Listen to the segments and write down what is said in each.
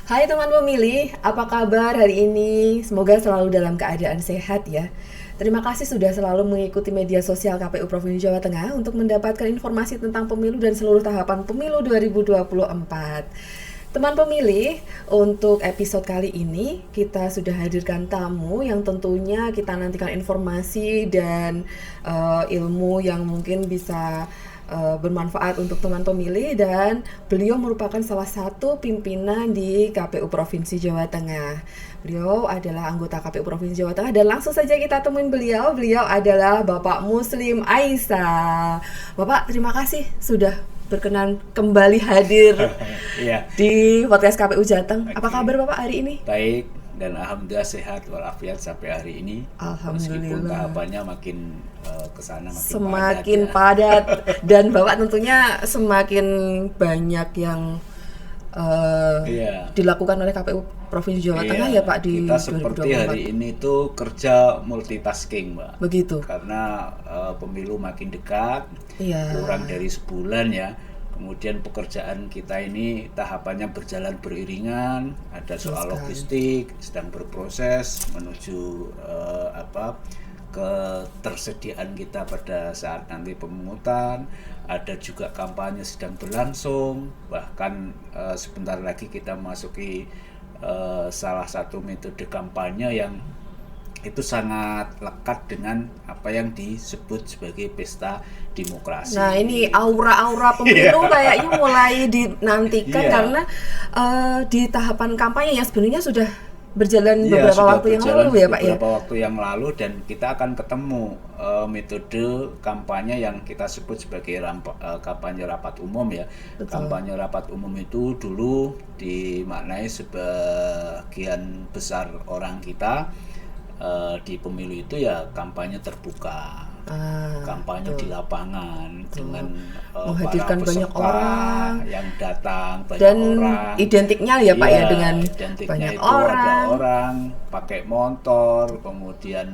Hai teman pemilih, apa kabar hari ini? Semoga selalu dalam keadaan sehat ya. Terima kasih sudah selalu mengikuti media sosial KPU Provinsi Jawa Tengah untuk mendapatkan informasi tentang pemilu dan seluruh tahapan pemilu 2024. Teman pemilih, untuk episode kali ini kita sudah hadirkan tamu yang tentunya kita nantikan informasi dan ilmu yang mungkin bisa bermanfaat untuk teman pemilih, dan beliau merupakan salah satu pimpinan di KPU Provinsi Jawa Tengah. Beliau adalah anggota KPU Provinsi Jawa Tengah dan langsung saja kita temuin beliau. Beliau adalah Bapak Muslim Aisa. Bapak, terima kasih sudah berkenan kembali hadir Iya, di podcast KPU Jateng. Apa oke. kabar Bapak hari ini? Baik dan alhamdulillah sehat walafiat sampai hari ini. Meskipun Alhamdulillah. tahapannya makin kesana makin padat Semakin ya. padat dan Bapak tentunya semakin banyak yang Iya, dilakukan oleh KPU Provinsi Jawa Tengah ya iya. Pak di Kita seperti hari 2024. ini tuh kerja multitasking, Mbak. Begitu. Karena pemilu makin dekat, Iya. kurang dari sebulan ya. Kemudian pekerjaan kita ini tahapannya berjalan beriringan, ada Betul soal sekali. logistik sedang berproses menuju ketersediaan kita pada saat nanti pemungutan, ada juga kampanye sedang berlangsung, bahkan sebentar lagi kita masuki salah satu metode kampanye yang itu sangat lekat dengan apa yang disebut sebagai pesta demokrasi. Nah, ini aura-aura pemilu kayaknya mulai dinantikan Iya. karena di tahapan kampanye yang sebenarnya sudah berjalan Iya, beberapa sudah waktu yang berjalan lalu ya Pak ya. beberapa waktu yang lalu dan kita akan ketemu metode kampanye yang kita sebut sebagai kampanye rapat umum ya. Betul. Kampanye rapat umum itu dulu dimaknai sebagian besar orang kita di pemilu itu ya kampanye terbuka. Kampanye di Betul. lapangan dengan para Menghadirkan banyak peserta orang yang datang banyak dan orang. identiknya ya Pak ya Iya, dengan identiknya banyak itu ada orang. orang pakai motor, kemudian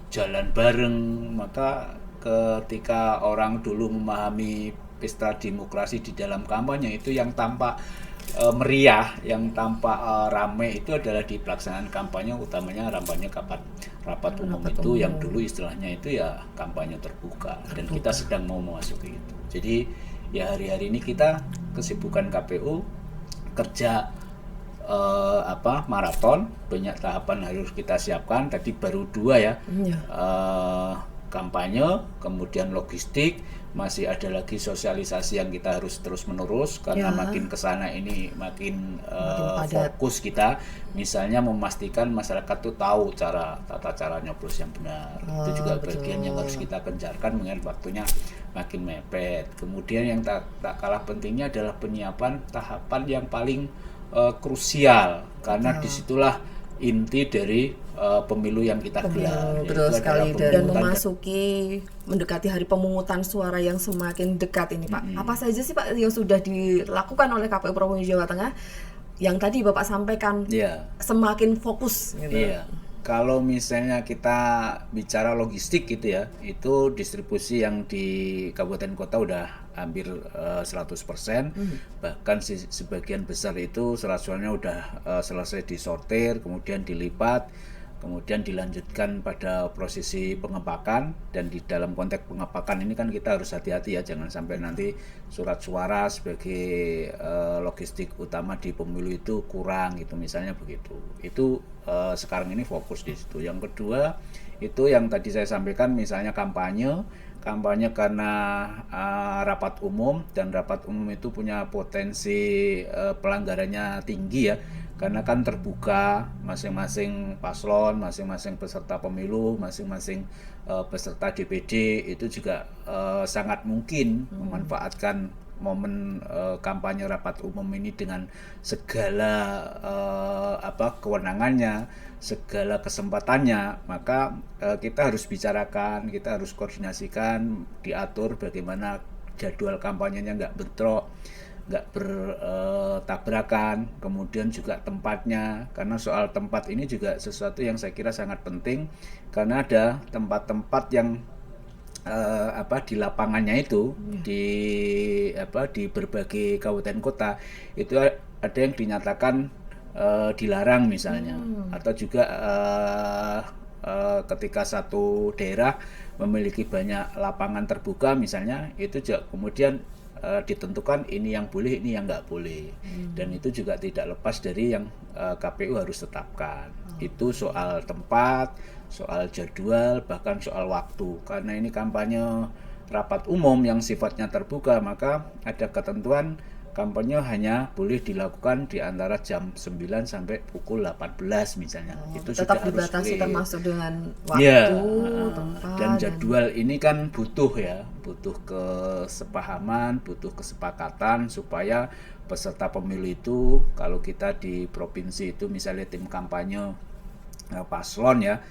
jalan bareng. Maka ketika orang dulu memahami pesta demokrasi di dalam kampanye itu yang tampak meriah, yang tampak rame itu adalah di pelaksanaan kampanye, utamanya rapat umum Rapat itu yang umum. dulu istilahnya itu ya kampanye terbuka. Dan kita sedang mau memasuki itu. Jadi ya hari-hari ini kita kesibukan KPU kerja maraton, banyak tahapan harus kita siapkan. Tadi baru 2 ya, Iya. kampanye, kemudian logistik, masih ada lagi sosialisasi yang kita harus terus menerus karena Ya. makin kesana ini makin Makin padat. fokus kita, misalnya memastikan masyarakat tuh tahu tata cara nyoblos yang benar. Itu juga bagian yang harus kita gencarkan mengingat waktunya makin mepet. Kemudian yang tak kalah pentingnya adalah penyiapan tahapan yang paling krusial karena disitulah inti dari pemilu yang kita gelar, Betul yaitu adalah sekali, dan pemungutan. memasuki mendekati hari pemungutan suara yang semakin dekat ini Pak. Apa saja sih Pak yang sudah dilakukan oleh KPU Provinsi Jawa Tengah yang tadi Bapak sampaikan Iya, semakin fokus gitu. iya. Kalau misalnya kita bicara logistik gitu ya, itu distribusi yang di kabupaten kota udah hampir 100%, bahkan sebagian besar itu surat-suratnya udah selesai disortir, kemudian dilipat, kemudian dilanjutkan pada prosesi pengepakan. Dan di dalam konteks pengepakan ini kan kita harus hati-hati ya, jangan sampai nanti surat suara sebagai logistik utama di pemilu itu kurang gitu misalnya begitu. Itu sekarang ini fokus di situ. Yang kedua itu yang tadi saya sampaikan, misalnya kampanye karena rapat umum, dan rapat umum itu punya potensi pelanggarannya tinggi ya, karena kan terbuka, masing-masing paslon, masing-masing peserta pemilu, masing-masing peserta DPD itu juga sangat mungkin memanfaatkan momen kampanye rapat umum ini dengan segala kewenangannya, segala kesempatannya. Maka kita harus bicarakan, kita harus koordinasikan, diatur bagaimana jadwal kampanyenya nggak bentrok, nggak bertabrakan, kemudian juga tempatnya, karena soal tempat ini juga sesuatu yang saya kira sangat penting, karena ada tempat-tempat yang di lapangannya itu di berbagai kabupaten kota itu ada yang dinyatakan dilarang misalnya, atau juga ketika satu daerah memiliki banyak lapangan terbuka misalnya, itu juga kemudian ditentukan ini yang boleh, ini yang nggak boleh, dan itu juga tidak lepas dari yang KPU harus tetapkan. Itu soal tempat, soal jadwal, bahkan soal waktu. Karena ini kampanye rapat umum yang sifatnya terbuka, maka ada ketentuan kampanye hanya boleh dilakukan di antara jam 9 sampai pukul 18 misalnya. Itu tetap sudah harus dibatasi clear. termasuk dengan Ya, waktu, tempat, dan jadwal ini kan butuh kesepahaman, butuh kesepakatan supaya peserta pemilu itu, kalau kita di provinsi itu misalnya tim kampanye paslon ya,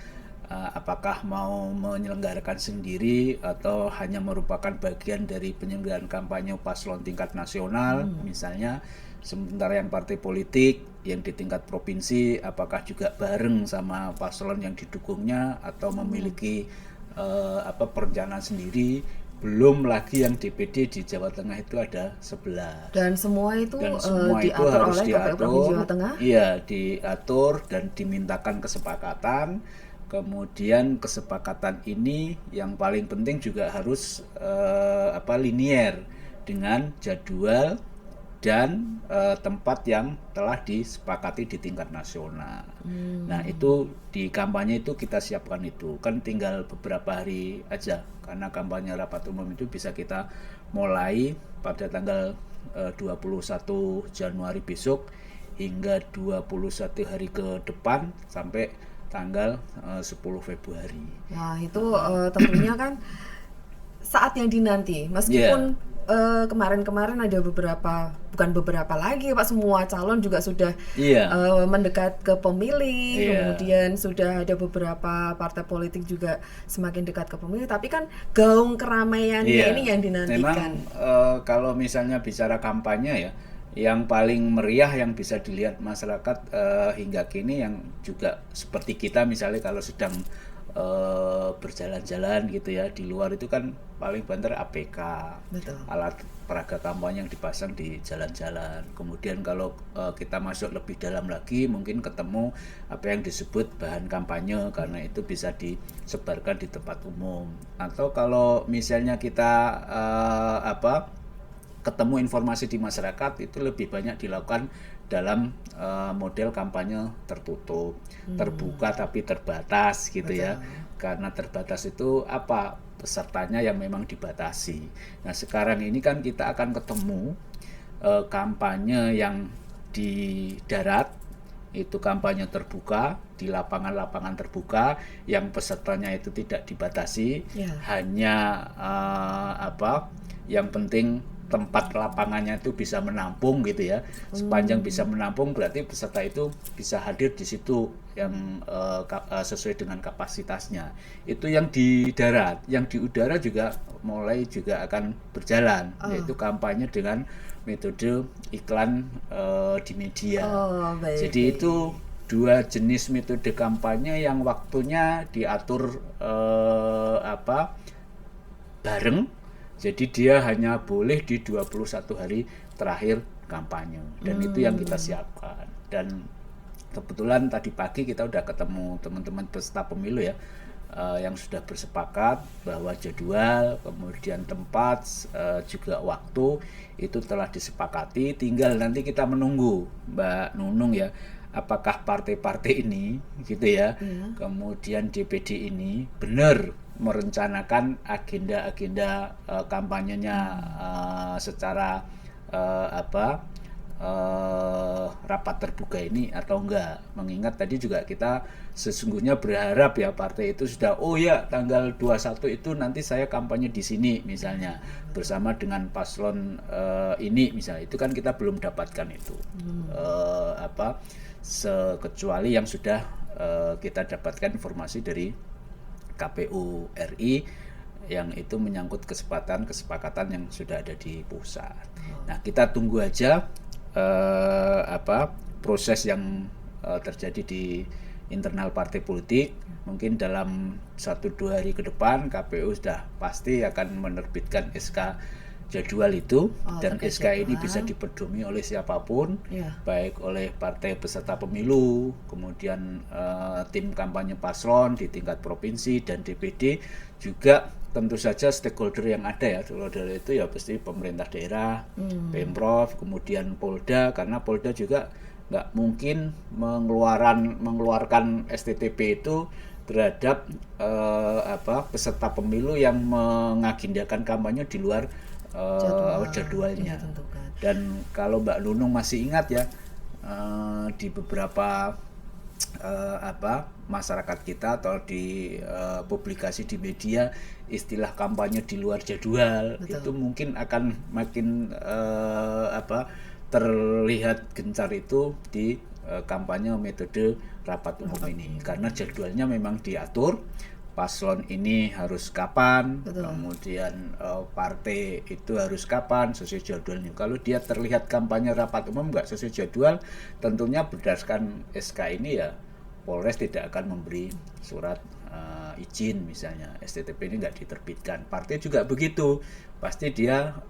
apakah mau menyelenggarakan sendiri atau hanya merupakan bagian dari penyelenggaraan kampanye paslon tingkat nasional misalnya, sementara yang partai politik yang di tingkat provinsi apakah juga bareng sama paslon yang didukungnya atau memiliki perencanaan sendiri. Belum lagi yang DPD di Jawa Tengah itu ada 11. dan semua itu Itu diatur harus oleh KPU Provinsi Jawa Tengah. Iya, diatur dan dimintakan kesepakatan. Kemudian kesepakatan ini yang paling penting juga harus linier dengan jadwal dan tempat yang telah disepakati di tingkat nasional. Nah, itu di kampanye itu kita siapkan itu. Kan tinggal beberapa hari aja, karena kampanye rapat umum itu bisa kita mulai pada tanggal 21 Januari besok hingga 21 hari ke depan sampai tanggal 10 Februari. Nah, itu tentunya kan saat yang dinanti. Meskipun kemarin-kemarin ada bukan beberapa lagi Pak, semua calon juga sudah mendekat ke pemilih, kemudian sudah ada beberapa partai politik juga semakin dekat ke pemilih, tapi kan gaung keramaiannya ini yang dinantikan. Memang kalau misalnya bicara kampanye ya, yang paling meriah yang bisa dilihat masyarakat hingga kini yang juga seperti kita misalnya kalau sedang berjalan-jalan gitu ya di luar, itu kan paling banter APK. Betul. Alat peraga kampanye yang dipasang di jalan-jalan. Kemudian kalau kita masuk lebih dalam lagi mungkin ketemu apa yang disebut bahan kampanye, karena itu bisa disebarkan di tempat umum. Atau kalau misalnya kita ketemu informasi di masyarakat, itu lebih banyak dilakukan dalam model kampanye tertutup, terbuka tapi terbatas gitu. Betul. Ya. Karena terbatas itu pesertanya yang memang dibatasi. Nah, sekarang ini kan kita akan ketemu kampanye yang di darat, itu kampanye terbuka di lapangan-lapangan terbuka yang pesertanya itu tidak dibatasi, hanya yang penting tempat lapangannya itu bisa menampung gitu ya. Sepanjang bisa menampung berarti peserta itu bisa hadir di situ yang sesuai dengan kapasitasnya. Itu yang di darat. Yang di udara juga mulai juga akan berjalan, yaitu kampanye dengan metode iklan di media. Jadi itu dua jenis metode kampanye yang waktunya diatur bareng. Jadi dia hanya boleh di 21 hari terakhir kampanye. Dan itu yang kita siapkan. Dan kebetulan tadi pagi kita udah ketemu teman-teman peserta pemilu ya, yang sudah bersepakat bahwa jadwal, kemudian tempat, juga waktu itu telah disepakati. Tinggal nanti kita menunggu Mbak Nunung ya, apakah partai-partai ini gitu ya, kemudian DPD ini benar merencanakan agenda-agenda kampanyenya secara rapat terbuka ini atau enggak. Mengingat tadi juga kita sesungguhnya berharap ya partai itu sudah tanggal 21 itu nanti saya kampanye di sini misalnya bersama dengan paslon ini misalnya. Itu kan kita belum dapatkan itu. Kecuali yang sudah kita dapatkan informasi dari KPU RI yang itu menyangkut kesepakatan yang sudah ada di pusat. Nah, kita tunggu aja proses yang terjadi di internal partai politik. Mungkin dalam 1-2 hari ke depan KPU sudah pasti akan menerbitkan SK jadwal itu, dan terkait SK ini jadwal. bisa dipedomi oleh siapapun, Ya. baik oleh partai peserta pemilu, kemudian tim kampanye paslon di tingkat provinsi dan DPD, juga tentu saja stakeholder yang ada ya. Stakeholder itu ya pasti pemerintah daerah, Pemprov, kemudian Polda, karena Polda juga nggak mungkin mengeluarkan STTP itu terhadap peserta pemilu yang mengagendakan kampanye di luar jadwalnya. Dan kalau Mbak Nunung masih ingat ya, di beberapa masyarakat kita atau di publikasi di media, istilah kampanye di luar jadwal. Betul. Itu mungkin akan makin terlihat gencar itu di kampanye metode rapat umum ini, karena jadwalnya memang diatur. Paslon ini harus kapan, betul, kemudian partai itu harus kapan sesuai jadwalnya. Kalau dia terlihat kampanye rapat umum nggak sesuai jadwal, tentunya berdasarkan SK ini ya Polres tidak akan memberi surat izin, misalnya STTP ini nggak diterbitkan. Partai juga begitu, pasti dia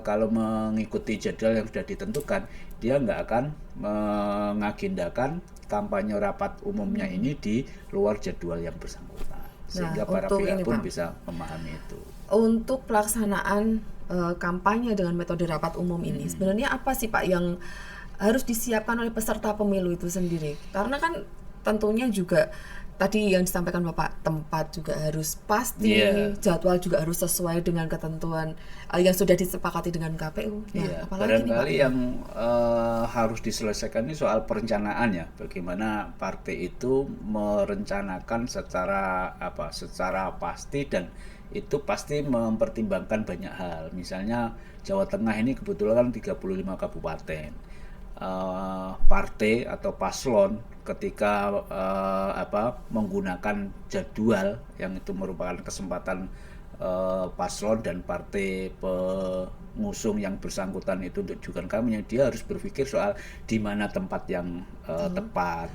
kalau mengikuti jadwal yang sudah ditentukan, dia nggak akan mengagendakan kampanye rapat umumnya ini di luar jadwal yang bersangkutan, sehingga para pihak pun bisa memahami itu. Untuk pelaksanaan kampanye dengan metode rapat umum ini, sebenarnya apa sih Pak yang harus disiapkan oleh peserta pemilu itu sendiri? Karena kan tentunya juga tadi yang disampaikan Bapak, tempat juga harus pasti, jadwal juga harus sesuai dengan ketentuan yang sudah disepakati dengan KPU. Nah, barangkali yang harus diselesaikan ini soal perencanaan ya, bagaimana partai itu merencanakan secara pasti, dan itu pasti mempertimbangkan banyak hal. Misalnya Jawa Tengah ini kebetulan 35 kabupaten. Partai atau paslon ketika menggunakan jadwal yang itu merupakan kesempatan paslon dan partai pengusung yang bersangkutan itu untuk jualan kampanye, dia harus berpikir soal di mana tempat yang tepat.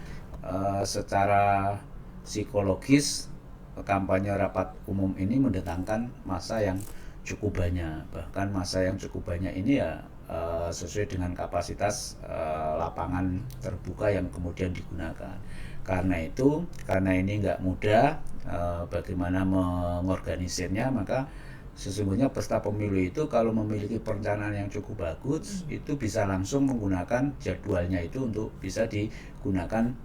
Secara psikologis, kampanye rapat umum ini mendatangkan massa yang cukup banyak, bahkan massa yang cukup banyak ini ya sesuai dengan kapasitas lapangan terbuka yang kemudian digunakan. Karena ini nggak mudah bagaimana mengorganisirnya, maka sesungguhnya peserta pemilu itu kalau memiliki perencanaan yang cukup bagus, itu bisa langsung menggunakan jadwalnya itu untuk bisa digunakan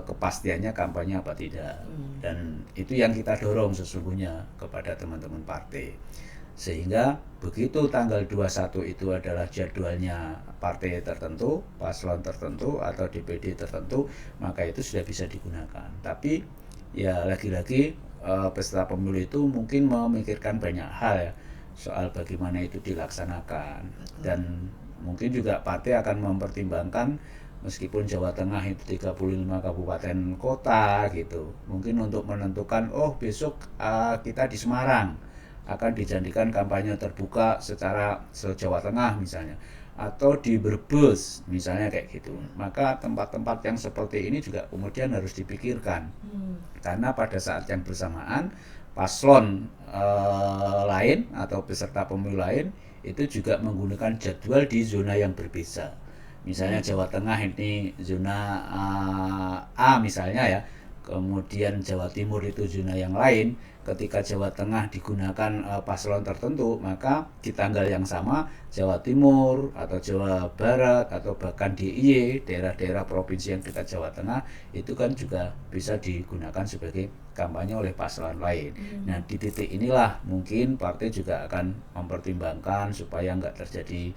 kepastiannya kampanye apa tidak. Dan itu yang kita dorong sesungguhnya kepada teman-teman partai, sehingga begitu tanggal 21 itu adalah jadwalnya partai tertentu, paslon tertentu atau DPD tertentu, maka itu sudah bisa digunakan. Tapi ya lagi-lagi peserta pemilu itu mungkin memikirkan banyak hal ya soal bagaimana itu dilaksanakan. Dan mungkin juga partai akan mempertimbangkan, meskipun Jawa Tengah itu 35 kabupaten kota gitu, mungkin untuk menentukan besok kita di Semarang akan dijadikan kampanye terbuka secara se-Jawa Tengah misalnya, atau di Brebes misalnya kayak gitu. Maka tempat-tempat yang seperti ini juga kemudian harus dipikirkan, karena pada saat yang bersamaan paslon lain atau peserta pemilu lain itu juga menggunakan jadwal di zona yang berbeda. Misalnya Jawa Tengah ini zona A misalnya ya, kemudian Jawa Timur itu zona yang lain. Ketika Jawa Tengah digunakan paslon tertentu, maka di tanggal yang sama Jawa Timur atau Jawa Barat atau bahkan DIY, daerah-daerah provinsi yang dekat Jawa Tengah, itu kan juga bisa digunakan sebagai kampanye oleh paslon lain. Nah, di titik inilah mungkin partai juga akan mempertimbangkan supaya nggak terjadi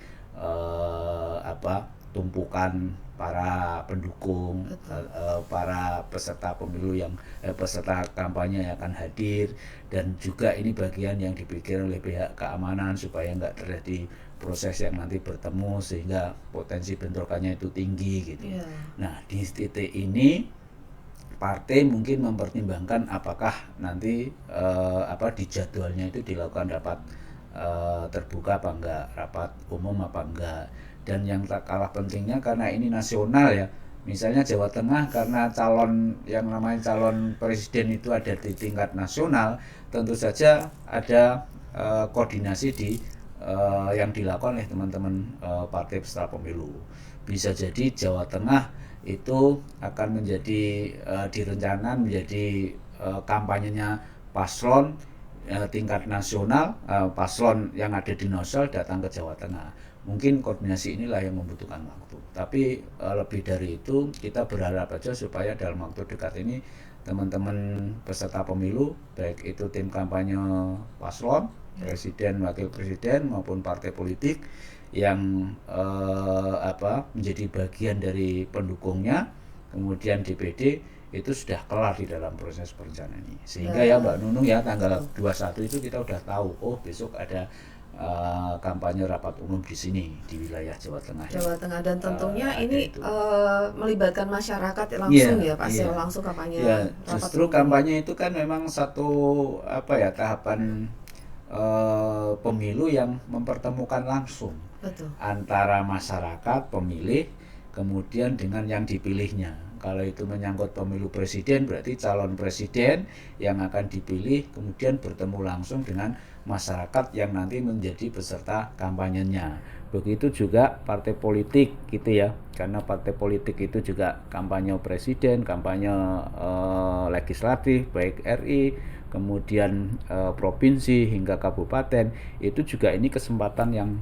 tumpukan para pendukung, para peserta pemilu yang peserta kampanye yang akan hadir, dan juga ini bagian yang dipikir oleh pihak keamanan supaya nggak terjadi proses yang nanti bertemu sehingga potensi bentrokannya itu tinggi gitu. Nah, di titik ini partai mungkin mempertimbangkan apakah nanti di jadwalnya itu dilakukan rapat terbuka apa enggak, rapat umum apa enggak. Dan yang tak kalah pentingnya, karena ini nasional ya, Misalnya Jawa Tengah karena calon yang namanya calon presiden itu ada di tingkat nasional, tentu saja ada koordinasi yang dilakukan oleh teman-teman partai peserta pemilu. Bisa jadi Jawa Tengah itu akan menjadi direncanakan menjadi kampanyenya paslon tingkat nasional, paslon yang ada di nasional datang ke Jawa Tengah. Mungkin koordinasi inilah yang membutuhkan waktu. Tapi lebih dari itu kita berharap aja supaya dalam waktu dekat ini teman-teman peserta pemilu, baik itu tim kampanye paslon, presiden, wakil presiden maupun partai politik yang menjadi bagian dari pendukungnya, kemudian DPD itu sudah kelar di dalam proses perencanaan ini. Sehingga ya Mbak Nunung ya tanggal 21 itu kita udah tahu, oh besok ada kampanye rapat umum di sini di wilayah Jawa Tengah. Jawa Tengah dan tentunya ini melibatkan masyarakat langsung ya Pak, langsung kampanye. Ya, justru kampanye itu kan memang satu tahapan pemilu yang mempertemukan langsung. Betul. Antara masyarakat pemilih kemudian dengan yang dipilihnya. Kalau itu menyangkut pemilu presiden, berarti calon presiden yang akan dipilih kemudian bertemu langsung dengan masyarakat yang nanti menjadi peserta kampanyenya. Begitu juga partai politik gitu ya, karena partai politik itu juga kampanye presiden, kampanye legislatif baik RI, kemudian provinsi hingga kabupaten. Itu juga ini kesempatan yang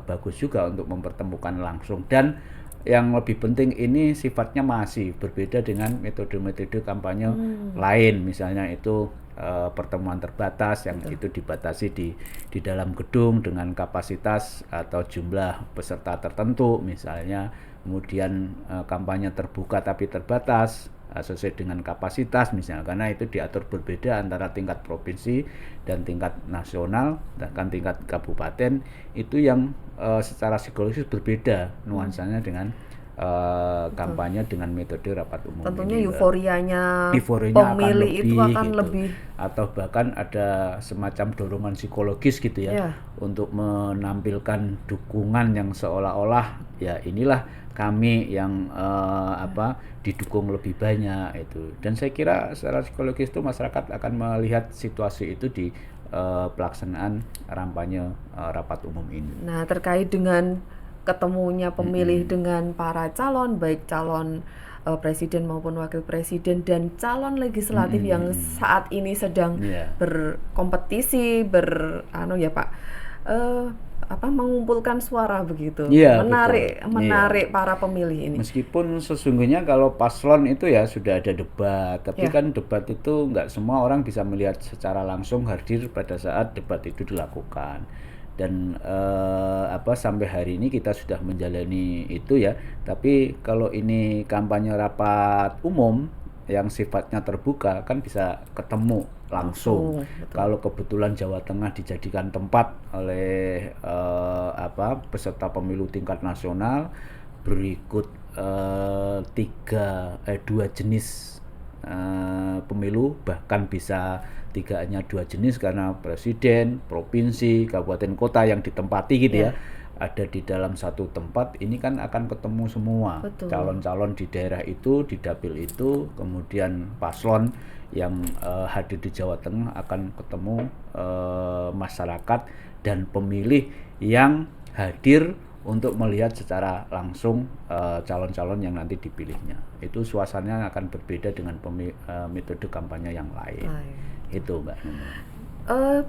bagus juga untuk mempertemukan langsung, dan yang lebih penting ini sifatnya masih berbeda dengan metode-metode kampanye lain, misalnya itu pertemuan terbatas yang itu dibatasi di dalam gedung dengan kapasitas atau jumlah peserta tertentu misalnya, kemudian kampanye terbuka tapi terbatas sesuai dengan kapasitas misalnya, karena itu diatur berbeda antara tingkat provinsi dan tingkat nasional, bahkan tingkat kabupaten itu yang secara psikologis berbeda nuansanya dengan kampanye dengan metode rapat umum. Tentunya euforianya pemilih itu akan lebih, atau bahkan ada semacam dorongan psikologis gitu ya, untuk menampilkan dukungan yang seolah-olah ya inilah kami yang didukung lebih banyak itu. Dan saya kira secara psikologis itu masyarakat akan melihat situasi itu di pelaksanaan kampanye rapat umum ini. Nah, terkait dengan ketemunya pemilih dengan para calon, baik calon presiden maupun wakil presiden dan calon legislatif yang saat ini sedang berkompetisi, mengumpulkan suara begitu, menarik para pemilih ini. Meskipun sesungguhnya kalau paslon itu ya sudah ada debat, tapi kan debat itu nggak semua orang bisa melihat secara langsung hadir pada saat debat itu dilakukan. Dan sampai hari ini kita sudah menjalani itu ya. Tapi kalau ini kampanye rapat umum yang sifatnya terbuka kan bisa ketemu langsung. Kalau kebetulan Jawa Tengah dijadikan tempat oleh peserta pemilu tingkat nasional, berikut 2 jenis pemilu, bahkan bisa hanya 2 jenis karena presiden, provinsi, kabupaten, kota yang ditempati gitu ya, ada di dalam satu tempat. Ini kan akan ketemu semua calon-calon di daerah itu, di dapil itu, kemudian paslon yang hadir di Jawa Tengah akan ketemu masyarakat dan pemilih yang hadir untuk melihat secara langsung calon-calon yang nanti dipilihnya. Itu suasananya akan berbeda dengan metode kampanye yang lain. Itu Mbak.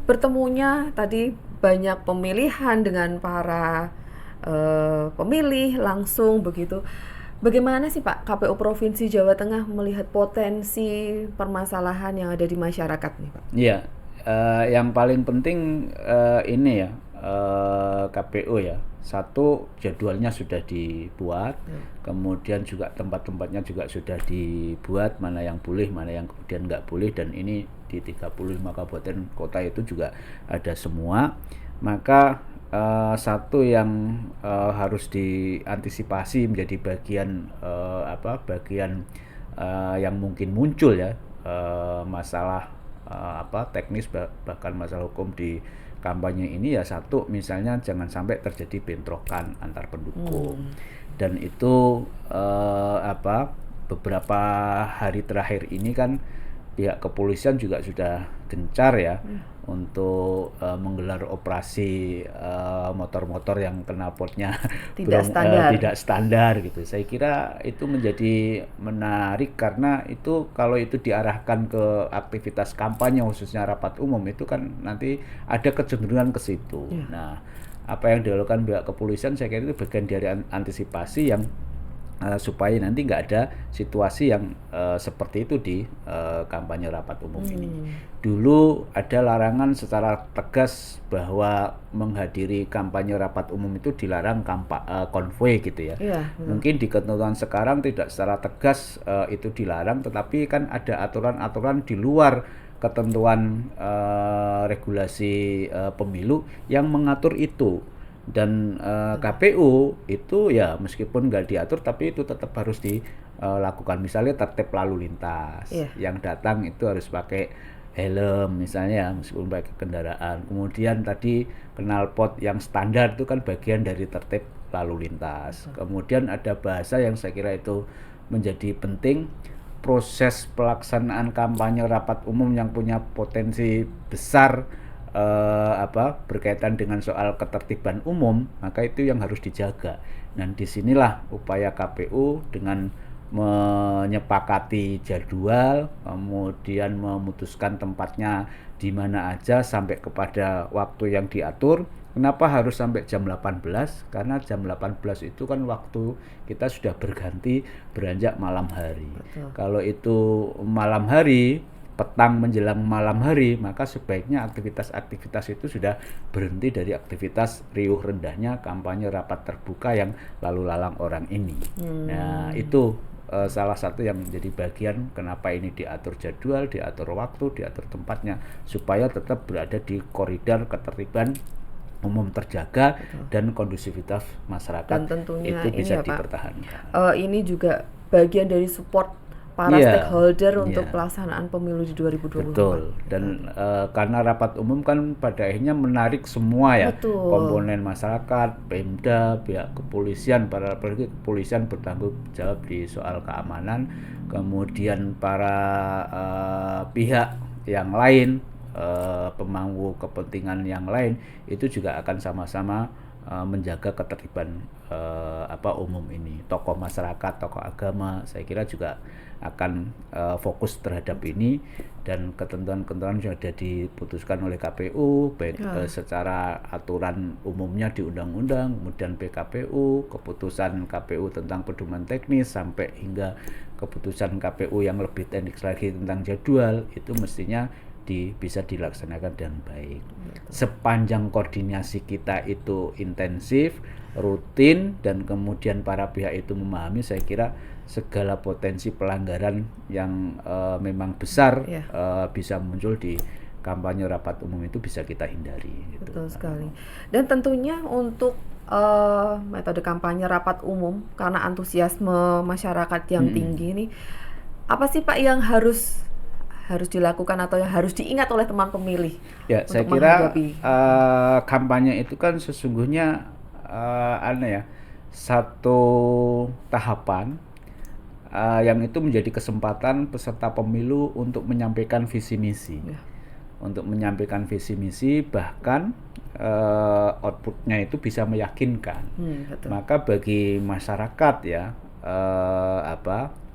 Bertemunya tadi banyak pemilihan dengan para pemilih langsung begitu. Bagaimana sih Pak KPU Provinsi Jawa Tengah melihat potensi permasalahan yang ada di masyarakat nih Pak? Iya, yang paling penting ini ya, KPU ya. Satu, jadwalnya sudah dibuat, kemudian juga tempat-tempatnya juga sudah dibuat, mana yang boleh, mana yang kemudian nggak boleh, dan ini di 35 kabupaten kota itu juga ada semua. Maka satu yang harus diantisipasi menjadi bagian bagian yang mungkin muncul ya, masalah teknis bahkan masalah hukum di kampanye ini ya, satu misalnya jangan sampai terjadi bentrokan antar pendukung. Dan itu beberapa hari terakhir ini kan pihak kepolisian juga sudah gencar ya untuk menggelar operasi motor-motor yang knalpotnya tidak standar gitu. Saya kira itu menjadi menarik karena itu kalau itu diarahkan ke aktivitas kampanye khususnya rapat umum itu kan nanti ada kecenderungan ke situ. Nah, apa yang dilakukan pihak kepolisian saya kira itu bagian dari antisipasi yang supaya nanti nggak ada situasi yang seperti itu di kampanye rapat umum ini. Dulu ada larangan secara tegas bahwa menghadiri kampanye rapat umum itu dilarang konvoy gitu ya. Mungkin di ketentuan sekarang tidak secara tegas itu dilarang, tetapi kan ada aturan-aturan di luar ketentuan regulasi pemilu yang mengatur itu. Dan KPU itu ya meskipun nggak diatur tapi itu tetap harus dilakukan. Misalnya tertib lalu lintas, yang datang itu harus pakai helm misalnya meskipun pakai kendaraan. Kemudian tadi knalpot yang standar itu kan bagian dari tertib lalu lintas. Kemudian ada bahasa yang saya kira itu menjadi penting, proses pelaksanaan kampanye rapat umum yang punya potensi besar berkaitan dengan soal ketertiban umum, maka itu yang harus dijaga. Dan disinilah upaya KPU dengan menyepakati jadwal, kemudian memutuskan tempatnya di mana aja sampai kepada waktu yang diatur. Kenapa harus sampai jam 18? Karena jam 18 itu kan waktu kita sudah berganti beranjak malam hari. Kalau itu malam hari, petang menjelang malam hari, maka sebaiknya aktivitas-aktivitas itu sudah berhenti dari aktivitas riuh rendahnya kampanye rapat terbuka yang lalu lalang orang ini. Nah, itu salah satu yang menjadi bagian kenapa ini diatur jadwal, diatur waktu, diatur tempatnya, supaya tetap berada di koridor ketertiban umum terjaga dan kondusivitas masyarakat dan tentunya itu bisa dipertahankan. Ini juga bagian dari support para stakeholder untuk pelaksanaan pemilu di 2024. Betul. Dan karena rapat umum kan pada akhirnya menarik semua ya, komponen masyarakat, Pemda, pihak kepolisian, para kepolisian bertanggung jawab di soal keamanan, kemudian para pihak yang lain, pemangku kepentingan yang lain itu juga akan sama-sama menjaga ketertiban umum ini. Tokoh masyarakat, tokoh agama, saya kira juga akan fokus terhadap ini, dan ketentuan-ketentuan yang sudah diputuskan oleh KPU baik secara aturan umumnya di undang-undang, kemudian PKPU, keputusan KPU tentang pedoman teknis sampai hingga keputusan KPU yang lebih teknis lagi tentang jadwal, itu mestinya bisa dilaksanakan dengan baik. Sepanjang koordinasi kita itu intensif, rutin, dan kemudian para pihak itu memahami, saya kira segala potensi pelanggaran yang memang besar bisa muncul di kampanye rapat umum itu bisa kita hindari. Betul sekali. Dan tentunya untuk metode kampanye rapat umum, karena antusiasme masyarakat yang tinggi nih, apa sih Pak yang harus dilakukan atau yang harus diingat oleh teman pemilih? Ya, saya kira kampanye itu kan sesungguhnya satu tahapan yang itu menjadi kesempatan peserta pemilu untuk menyampaikan visi misi, untuk menyampaikan visi misi, bahkan outputnya itu bisa meyakinkan. Maka bagi masyarakat ya,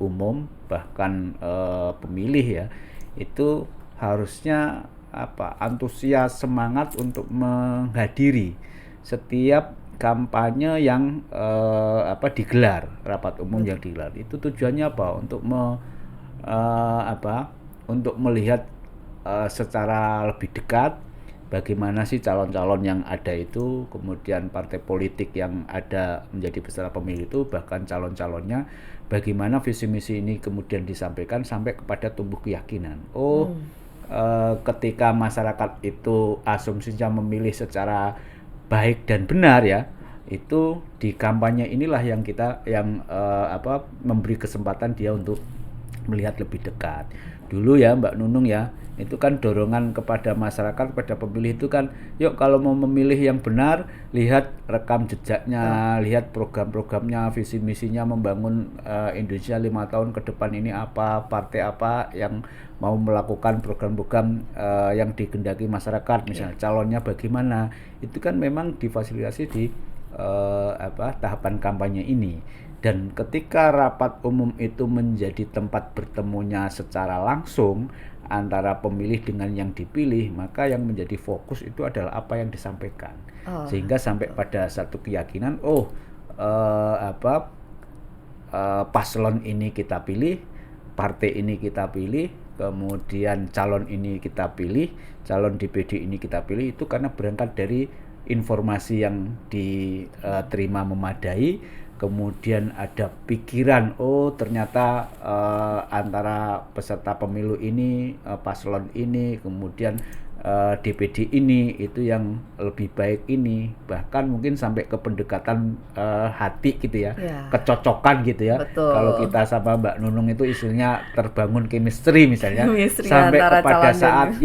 umum bahkan pemilih ya, itu harusnya antusias, semangat untuk menghadiri setiap kampanye yang digelar, rapat umum yang digelar. Itu tujuannya apa? Untuk melihat secara lebih dekat bagaimana sih calon-calon yang ada itu, kemudian partai politik yang ada menjadi peserta pemilu itu, bahkan calon-calonnya, bagaimana visi misi ini kemudian disampaikan sampai kepada tumbuh keyakinan. Ketika masyarakat itu asumsinya memilih secara baik dan benar ya, itu di kampanye inilah yang kita memberi kesempatan dia untuk melihat lebih dekat. Dulu ya Mbak Nunung ya, itu kan dorongan kepada masyarakat, kepada pemilih itu kan, yuk kalau mau memilih yang benar, lihat rekam jejaknya, lihat program-programnya, visi misinya membangun Indonesia 5 tahun ke depan ini apa, partai apa yang mau melakukan program-program yang digendaki masyarakat, misalnya calonnya bagaimana, itu kan memang difasilitasi di tahapan kampanye ini. Dan ketika rapat umum itu menjadi tempat bertemunya secara langsung antara pemilih dengan yang dipilih, maka yang menjadi fokus itu adalah apa yang disampaikan. Sehingga sampai pada satu keyakinan, paslon ini kita pilih, partai ini kita pilih, kemudian calon ini kita pilih, calon DPD ini kita pilih, itu karena berangkat dari informasi yang diterima memadai. Kemudian ada pikiran, ternyata antara peserta pemilu ini, paslon ini, kemudian DPD ini, itu yang lebih baik ini. Bahkan mungkin sampai ke pendekatan hati gitu ya, kecocokan gitu ya. Betul. Kalau kita sama Mbak Nunung itu istilahnya terbangun chemistry misalnya. Sampai kepada saat,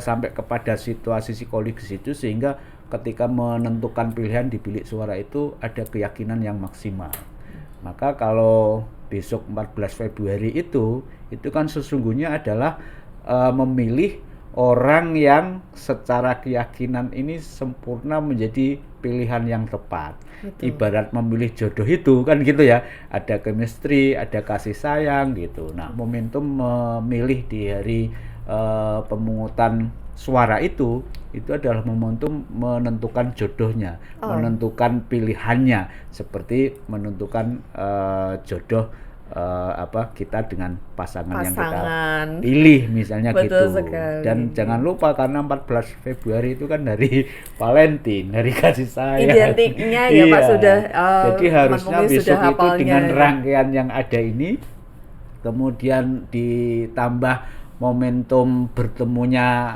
sampai kepada situasi psikologis itu, sehingga ketika menentukan pilihan di bilik suara itu ada keyakinan yang maksimal. Maka kalau besok 14 Februari itu kan sesungguhnya adalah memilih orang yang secara keyakinan ini sempurna menjadi pilihan yang tepat. Betul. Ibarat memilih jodoh itu kan gitu ya, ada chemistry, ada kasih sayang gitu. Nah, momentum memilih di hari pemungutan suara itu adalah momentum menentukan jodohnya, menentukan pilihannya, seperti menentukan jodoh kita dengan pasangan yang kita pilih misalnya. Betul gitu sekali. Dan jangan lupa karena 14 Februari itu kan dari Valentine, dari kasih sayang. Identiknya ya Pak sudah. Jadi harusnya besok itu dengan rangkaian yang ada ini, kemudian ditambah momentum bertemunya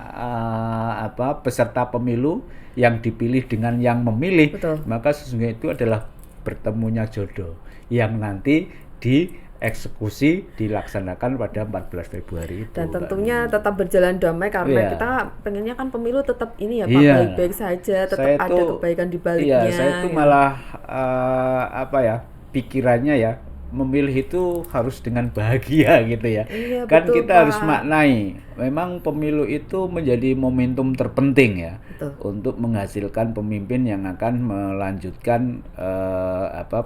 peserta pemilu yang dipilih dengan yang memilih. Betul. Maka sesungguhnya itu adalah bertemunya jodoh yang nanti dieksekusi dilaksanakan pada 14 Februari itu. Dan tentunya tetap berjalan damai karena kita pengennya kan pemilu tetap ini ya Pak, baik-baik saja, tetap ada kebaikan di baliknya. Saya itu malah pikirannya ya, memilih itu harus dengan bahagia gitu ya. Kan betul, kita harus maknai memang pemilu itu menjadi momentum terpenting ya, untuk menghasilkan pemimpin yang akan melanjutkan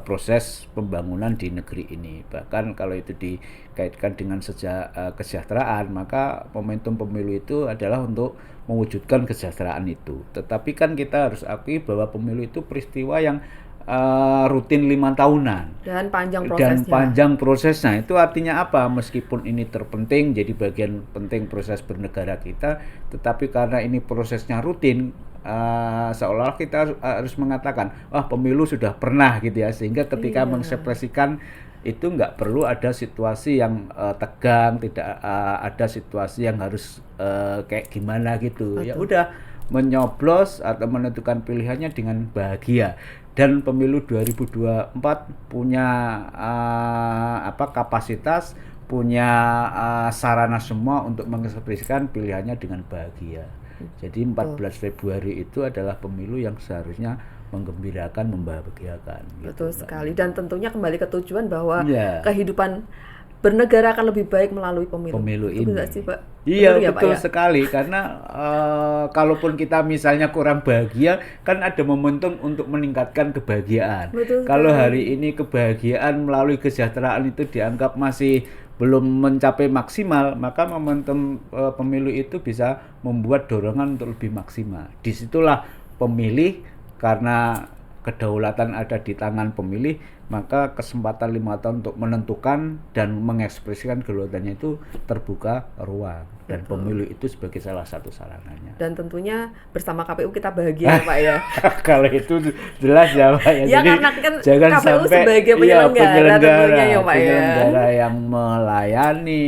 proses pembangunan di negeri ini. Bahkan kalau itu dikaitkan dengan kesejahteraan, maka momentum pemilu itu adalah untuk mewujudkan kesejahteraan itu. Tetapi kan kita harus akui bahwa pemilu itu peristiwa yang rutin 5 tahunan dan panjang prosesnya. Itu artinya apa? Meskipun ini terpenting, jadi bagian penting proses bernegara kita, tetapi karena ini prosesnya rutin, seolah kita harus mengatakan pemilu sudah pernah gitu ya, sehingga ketika mengekspresikan itu nggak perlu ada situasi yang tegang, tidak ada situasi yang harus kayak gimana gitu. Ya udah, menyoblos atau menentukan pilihannya dengan bahagia. Dan pemilu 2024 punya kapasitas, punya sarana semua untuk mengekspresikan pilihannya dengan bahagia. Jadi 14 Februari itu adalah pemilu yang seharusnya menggembirakan, membahagiakan. Betul sekali. Dan tentunya kembali ke tujuan bahwa kehidupan bernegara akan lebih baik melalui pemilu ini. Sih, Pak? Iya, betul sekali. Karena kalaupun kita misalnya kurang bahagia, kan ada momentum untuk meningkatkan kebahagiaan. Kalau hari ini kebahagiaan melalui kesejahteraan itu dianggap masih belum mencapai maksimal, maka momentum pemilu itu bisa membuat dorongan untuk lebih maksimal. Disitulah pemilih, karena kedaulatan ada di tangan pemilih, maka kesempatan 5 tahun untuk menentukan dan mengekspresikan kedaulatannya itu terbuka ruang. Dan pemilu itu sebagai salah satu sarananya. Dan tentunya bersama KPU kita bahagia Pak ya. Kalau itu jelas ya Pak ya. Ya, karena kan jangan KPU sampai sebagai penyelenggara ya Pak ya. Penyelenggara yang melayani,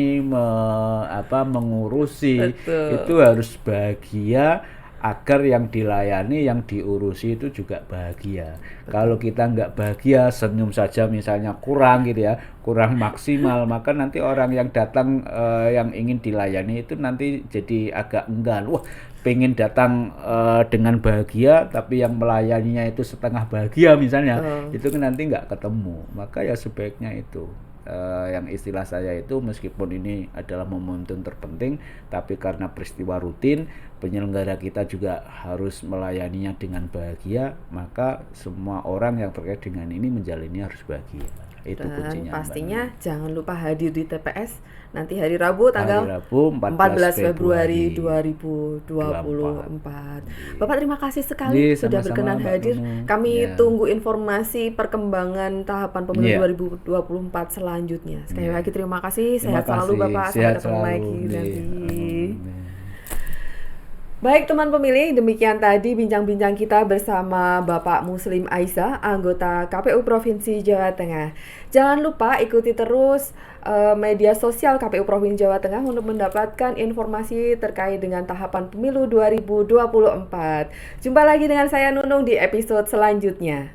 mengurusi, itu harus bahagia agar yang dilayani, yang diurusi itu juga bahagia. Kalau kita nggak bahagia, senyum saja misalnya kurang gitu ya, kurang maksimal, maka nanti orang yang datang yang ingin dilayani itu nanti jadi agak enggan. Wah, pengen datang dengan bahagia, tapi yang melayaninya itu setengah bahagia misalnya, itu kan nanti nggak ketemu. Maka ya sebaiknya itu. Yang istilah saya itu meskipun ini adalah momentum terpenting, tapi karena peristiwa rutin penyelenggara kita juga harus melayaninya dengan bahagia, maka semua orang yang terkait dengan ini menjalaninya harus bahagia. Itu Dan kuncinya. pastinya jangan lupa hadir di TPS nanti hari Rabu tanggal Hari Rabu 14 Februari 2024. Bapak terima kasih sekali sudah berkenan hadir. Kami tunggu informasi perkembangan tahapan pemilu 2024 selanjutnya. Sekali lagi terima kasih. Sehat selalu Bapak. Sampai ketemu lagi nanti. Baik teman pemilih, demikian tadi bincang-bincang kita bersama Bapak Muslim Aisa, anggota KPU Provinsi Jawa Tengah. Jangan lupa ikuti terus media sosial KPU Provinsi Jawa Tengah untuk mendapatkan informasi terkait dengan tahapan pemilu 2024. Jumpa lagi dengan saya Nunung di episode selanjutnya.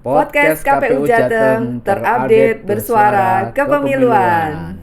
Podcast KPU Jateng terupdate bersuara kepemiluan.